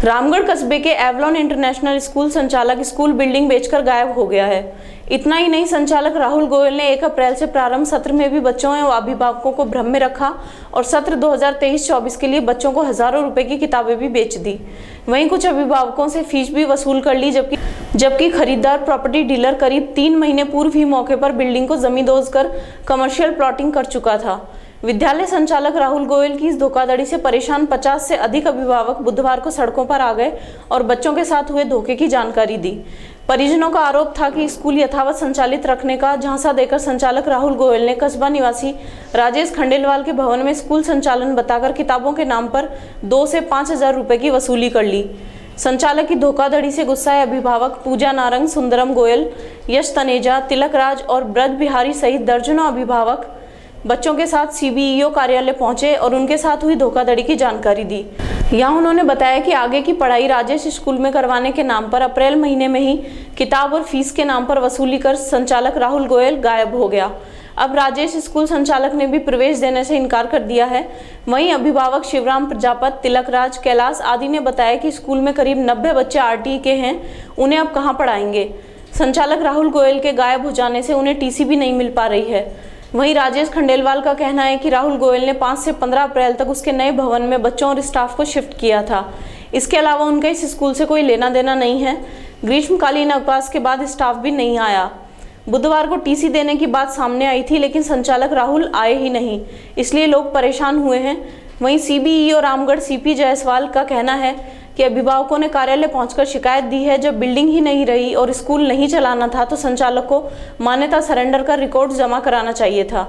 रामगढ़ कस्बे के Avalon international school संचालक स्कूल बिल्डिंग बेचकर गायब हो गया है। इतना ही नहीं, संचालक राहुल गोयल ने 1 अप्रैल से प्रारंभ सत्र में भी बच्चों एवं अभिभावकों को भ्रम में रखा और सत्र 2023-24 के लिए बच्चों को हजारों रुपए की किताबें भी बेच दी। वहीं कुछ अभिभावकों से फीस भी वसूल कर ली, जबकि खरीदार प्रॉपर्टी डीलर करीब 3 महीने पूर्व ही मौके पर बिल्डिंग को जमींदोज कर कमर्शियल प्लॉटिंग कर चुका था। विद्यालय संचालक राहुल गोयल की इस धोखाधड़ी से परेशान 50 से अधिक अभिभावक बुधवार को सड़कों पर आ गए और बच्चों के साथ हुए धोखे की जानकारी दी। परिजनों का आरोप था कि स्कूल यथावत संचालित रखने का झांसा देकर संचालक राहुल गोयल ने कस्बा निवासी राजेश खंडेलवाल के भवन में स्कूल संचालन बताकर किताबों के नाम पर 2 से 5 हजार रुपए की वसूली कर ली। संचालक की धोखाधड़ी से गुस्साए अभिभावक पूजा नारंग, सुंदरम गोयल, यश तनेजा, तिलक राज और ब्रज बिहारी सहित दर्जनों अभिभावक बच्चों के साथ सीबीईओ कार्यालय पहुंचे और उनके साथ हुई धोखाधड़ी की जानकारी दी। यहां उन्होंने बताया कि आगे की पढ़ाई राजेश स्कूल में करवाने के नाम पर अप्रैल महीने में ही किताब और फीस के नाम पर वसूली कर संचालक राहुल गोयल गायब हो गया। अब राजेश स्कूल संचालक ने भी प्रवेश देने से इनकार कर दिया है। वहीं अभिभावक शिवराम प्रजापत, तिलक राज, कैलाश आदि ने बताया कि स्कूल में करीब 90 बच्चे आरटीई के हैं, उन्हें अब कहाँ पढ़ाएंगे। संचालक राहुल गोयल के गायब हो जाने से उन्हें टीसी भी नहीं मिल पा रही है। वहीं राजेश खंडेलवाल का कहना है कि राहुल गोयल ने 5 से 15 अप्रैल तक उसके नए भवन में बच्चों और स्टाफ को शिफ्ट किया था। इसके अलावा उनका इस स्कूल से कोई लेना देना नहीं है। ग्रीष्मकालीन अवकाश के बाद स्टाफ भी नहीं आया। बुधवार को टीसी देने की बात सामने आई थी, लेकिन संचालक राहुल आए ही नहीं, इसलिए लोग परेशान हुए हैं। वहीं सीबीईओ रामगढ़ सीपी जायसवाल का कहना है कि अभिभावकों ने कार्यालय पहुंचकर शिकायत दी है। जब बिल्डिंग ही नहीं रही और स्कूल नहीं चलाना था तो संचालक को मान्यता सरेंडर कर रिकॉर्ड जमा कराना चाहिए था।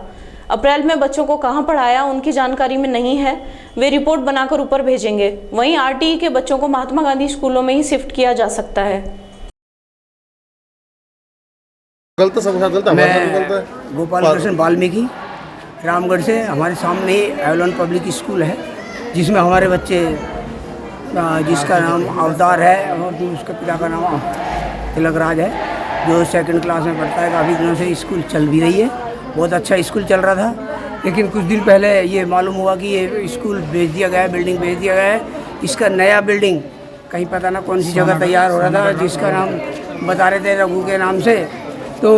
अप्रैल में बच्चों को कहां पढ़ाया उनकी जानकारी में नहीं है, वे रिपोर्ट बनाकर ऊपर भेजेंगे। वहीं आरटीई के बच्चों को महात्मा गांधी स्कूलों में ही शिफ्ट किया जा सकता है। मैं गोपाल कृष्ण वाल्मीकि रामगढ़ से, हमारे सामने ही एवलॉन पब्लिक स्कूल है जिसमें हमारे बच्चे, जिसका नाम अवतार है और उसके पिता का नाम तिलक राज है, जो 2nd क्लास में पढ़ता है। काफ़ी दिनों से स्कूल चल भी रही है, बहुत अच्छा स्कूल चल रहा था। लेकिन कुछ दिन पहले ये मालूम हुआ कि ये स्कूल बेच दिया गया है, बिल्डिंग बेच दिया गया है। इसका नया बिल्डिंग कहीं पता ना कौन सी जगह तैयार हो रहा था, जिसका नाम बता रहे थे रघु के नाम से। तो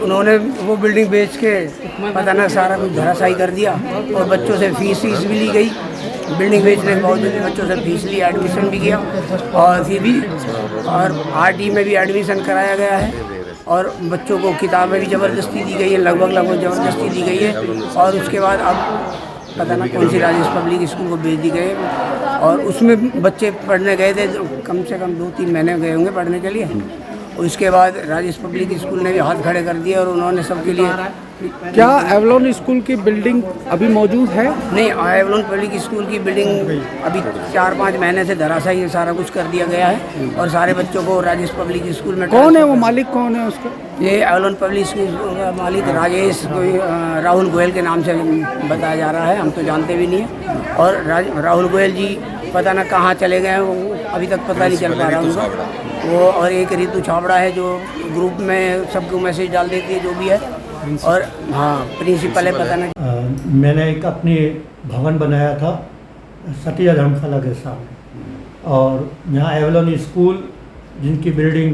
उन्होंने वो बिल्डिंग बेच के पता ना सारा कुछ धराशायी कर दिया और बच्चों से फीस भी ली गई। बिल्डिंग बेचने के बावजूद बच्चों से फीस ली, एडमिशन भी किया और फिर भी और आरटी में भी एडमिशन कराया गया है और बच्चों को किताबें भी ज़बरदस्ती दी गई है, लगभग ज़बरदस्ती दी गई है। और उसके बाद अब पता ना कौन सी राजेश पब्लिक स्कूल को भेज दी गई और उसमें बच्चे पढ़ने गए थे, कम से कम 2-3 महीने गए होंगे पढ़ने के लिए। उसके बाद राजेश पब्लिक स्कूल ने भी हाथ खड़े कर दिए और उन्होंने सबके लिए। क्या एवलॉन स्कूल की बिल्डिंग अभी मौजूद है? नहीं, एवलॉन पब्लिक स्कूल की बिल्डिंग अभी 4-5 महीने से धराशायी सारा कुछ कर दिया गया है और सारे बच्चों को राजेश पब्लिक स्कूल में। कौन है वो मालिक, कौन है उसका? ये एवलॉन पब्लिक स्कूल का मालिक राजेश राहुल गोयल के नाम से बताया जा रहा है, हम तो जानते भी नहीं है। और राहुल गोयल जी पता ना कहाँ चले गए हैं, वो अभी तक पता नहीं चल पा रहा उनका। वो और एक ऋतु छाबड़ा है जो ग्रुप में सबको मैसेज डाल देती है, जो भी है। और हाँ, प्रिंसिपल है, पता नहीं। मैंने एक अपनी भवन बनाया था सतिया धर्मशाला के सामने, और यहाँ एवलॉन स्कूल जिनकी बिल्डिंग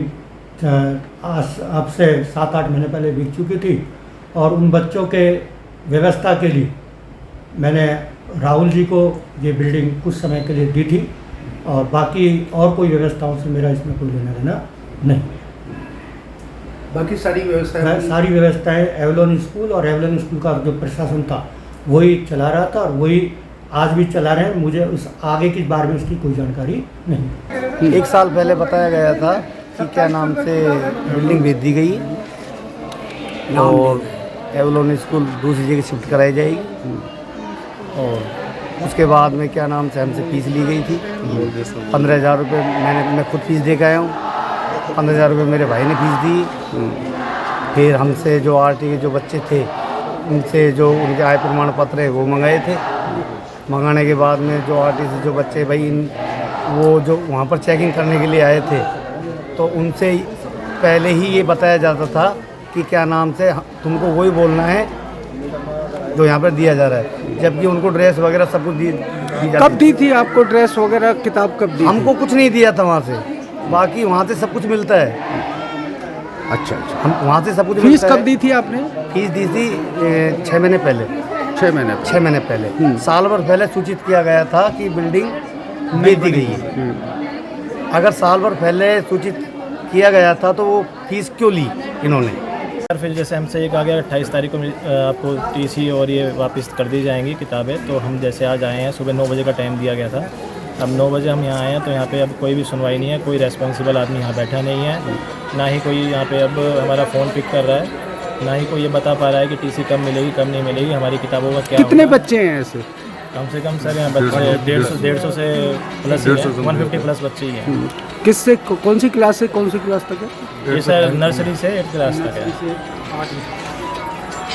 अब से 7-8 महीने पहले बिक चुकी थी, और उन बच्चों के व्यवस्था के लिए मैंने राहुल जी को ये बिल्डिंग कुछ समय के लिए दी थी और बाकी और कोई व्यवस्थाओं से मेरा इसमें कोई लेना देना नहीं। बाकी सारी व्यवस्थाएं एवलॉन स्कूल और एवलॉन स्कूल का जो प्रशासन था वही चला रहा था और वही आज भी चला रहे हैं। मुझे उस आगे के बारे में उसकी कोई जानकारी नहीं। 1 साल पहले बताया गया था कि क्या नाम से बिल्डिंग भेज दी गई और एवलॉन स्कूल दूसरी जगह शिफ्ट कराई जाएगी, और उसके बाद में क्या नाम से हमसे फीस ली गई थी 15,000 रुपये। मैं खुद फीस दे के आया हूँ, 15,000 रुपये मेरे भाई ने फीस दी। फिर हमसे जो आरटी के जो बच्चे थे उनसे जो उनके आय प्रमाण पत्र है वो मंगाए थे। मंगाने के बाद में जो आरटी से जो बच्चे भाई वो जो वहाँ पर चेकिंग करने के लिए आए थे, तो उनसे पहले ही ये बताया जाता था कि क्या नाम से तुमको वही बोलना है जो यहाँ पर दिया जा रहा है, जबकि उनको ड्रेस वगैरह सब कुछ दी जाती कब दी थी आपको ड्रेस वगैरह, किताब कब दी? हमको कुछ नहीं दिया था वहाँ से, बाकी वहाँ से सब कुछ मिलता है। अच्छा अच्छा। हम वहाँ से सब कुछ फीस मिलता कब है। दी थी आपने? फीस दी थी 6 महीने पहले। 6 महीने 6 महीने पहले, साल भर पहले सूचित किया गया था कि बिल्डिंग बेच दी गई है। अगर साल भर पहले सूचित किया गया था तो वो फीस क्यों ली इन्होंने? फिर जैसे हमसे ये कहा गया 28 तारीख को आपको टीसी और ये वापस कर दी जाएंगी किताबें, तो हम जैसे आज आए हैं, सुबह 9 बजे का टाइम दिया गया था। अब 9 बजे हम यहाँ आए हैं तो यहाँ पे अब कोई भी सुनवाई नहीं है, कोई रेस्पॉन्सिबल आदमी यहाँ बैठा नहीं है, ना ही कोई यहाँ पे अब हमारा फ़ोन पिक कर रहा है, ना ही कोई ये बता पा रहा है कि टीसी कब मिलेगी कब नहीं मिलेगी, हमारी किताबों का क्या कितने होगा। बच्चे हैं ऐसे? कम से कम सर यहाँ बच्चे 150 से प्लस ही हैं, 150 प्लस बच्चे ही हैं। किससे, कौन सी क्लास से कौन सी क्लास तक है? ये सर नर्सरी से 8th क्लास तक है।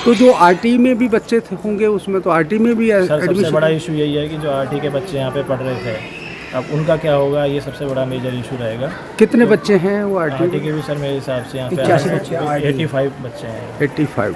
तो जो आरटी में भी बच्चे होंगे उसमें, तो आरटी में भी सर सबसे एडमिशन? बड़ा इशू यही है कि जो आरटी के बच्चे यहाँ पे पढ़ रहे थे, अब उनका क्या होगा, ये सबसे बड़ा मेजर इशू रहेगा। कितने बच्चे हैं वो आरटी आरटी? के भी सर मेरे हिसाब से यहाँ पे 85 बच्चे 85 बच्चे हैं। 85।